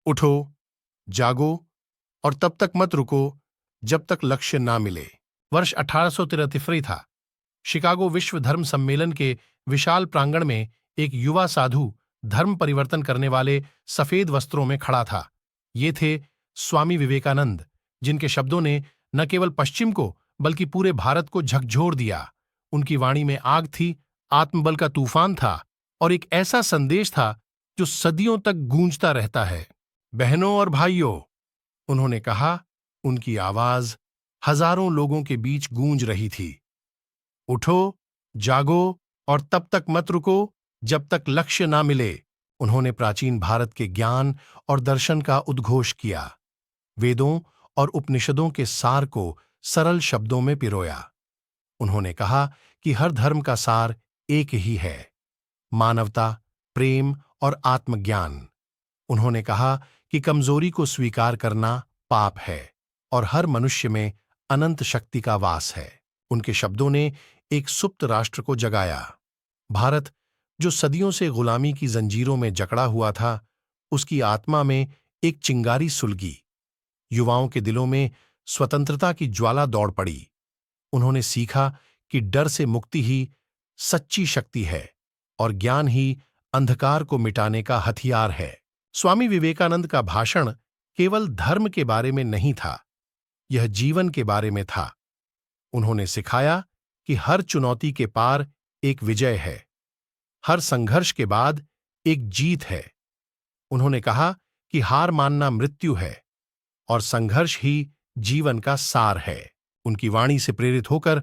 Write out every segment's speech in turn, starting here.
उठो, जागो और तब तक मत रुको जब तक लक्ष्य ना मिले। वर्ष 1833 था। शिकागो विश्व धर्म सम्मेलन के विशाल प्रांगण में एक युवा साधु धर्म परिवर्तन करने वाले सफेद वस्त्रों में खड़ा था। ये थे स्वामी विवेकानंद, जिनके शब्दों ने न केवल पश्चिम को बल्कि पूरे भारत को झकझोर दिया। उनकी वाणी में आग थी, आत्मबल का तूफान था और एक ऐसा संदेश था जो सदियों तक गूंजता रहता है। बहनों और भाइयों, उन्होंने कहा, उनकी आवाज हजारों लोगों के बीच गूंज रही थी। उठो, जागो और तब तक मत रुको जब तक लक्ष्य ना मिले। उन्होंने प्राचीन भारत के ज्ञान और दर्शन का उद्घोष किया, वेदों और उपनिषदों के सार को सरल शब्दों में पिरोया। उन्होंने कहा कि हर धर्म का सार एक ही है, मानवता, प्रेम और आत्मज्ञान। उन्होंने कहा कि कमजोरी को स्वीकार करना पाप है और हर मनुष्य में अनंत शक्ति का वास है। उनके शब्दों ने एक सुप्त राष्ट्र को जगाया। भारत, जो सदियों से गुलामी की जंजीरों में जकड़ा हुआ था, उसकी आत्मा में एक चिंगारी सुलगी। युवाओं के दिलों में स्वतंत्रता की ज्वाला दौड़ पड़ी। उन्होंने सीखा कि डर से मुक्ति ही सच्ची शक्ति है और ज्ञान ही अंधकार को मिटाने का हथियार है। स्वामी विवेकानंद का भाषण केवल धर्म के बारे में नहीं था, यह जीवन के बारे में था। उन्होंने सिखाया कि हर चुनौती के पार एक विजय है, हर संघर्ष के बाद एक जीत है। उन्होंने कहा कि हार मानना मृत्यु है और संघर्ष ही जीवन का सार है। उनकी वाणी से प्रेरित होकर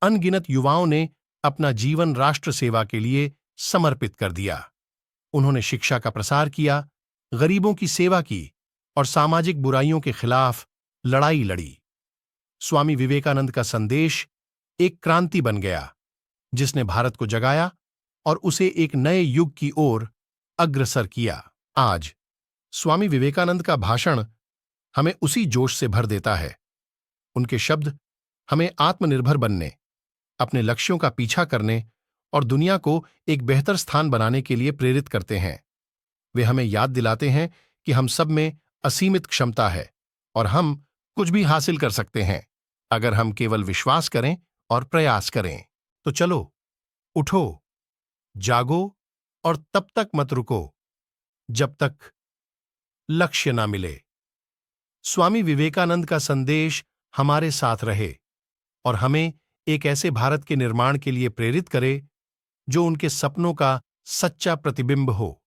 अनगिनत युवाओं ने अपना जीवन राष्ट्र सेवा के लिए समर्पित कर दिया। उन्होंने शिक्षा का प्रसार किया, गरीबों की सेवा की और सामाजिक बुराइयों के खिलाफ लड़ाई लड़ी। स्वामी विवेकानंद का संदेश एक क्रांति बन गया, जिसने भारत को जगाया और उसे एक नए युग की ओर अग्रसर किया। आज स्वामी विवेकानंद का भाषण हमें उसी जोश से भर देता है। उनके शब्द हमें आत्मनिर्भर बनने, अपने लक्ष्यों का पीछा करने और दुनिया को एक बेहतर स्थान बनाने के लिए प्रेरित करते हैं। वे हमें याद दिलाते हैं कि हम सब में असीमित क्षमता है और हम कुछ भी हासिल कर सकते हैं, अगर हम केवल विश्वास करें और प्रयास करें। तो चलो, उठो, जागो और तब तक मत रुको जब तक लक्ष्य ना मिले। स्वामी विवेकानंद का संदेश हमारे साथ रहे और हमें एक ऐसे भारत के निर्माण के लिए प्रेरित करे जो उनके सपनों का सच्चा प्रतिबिंब हो।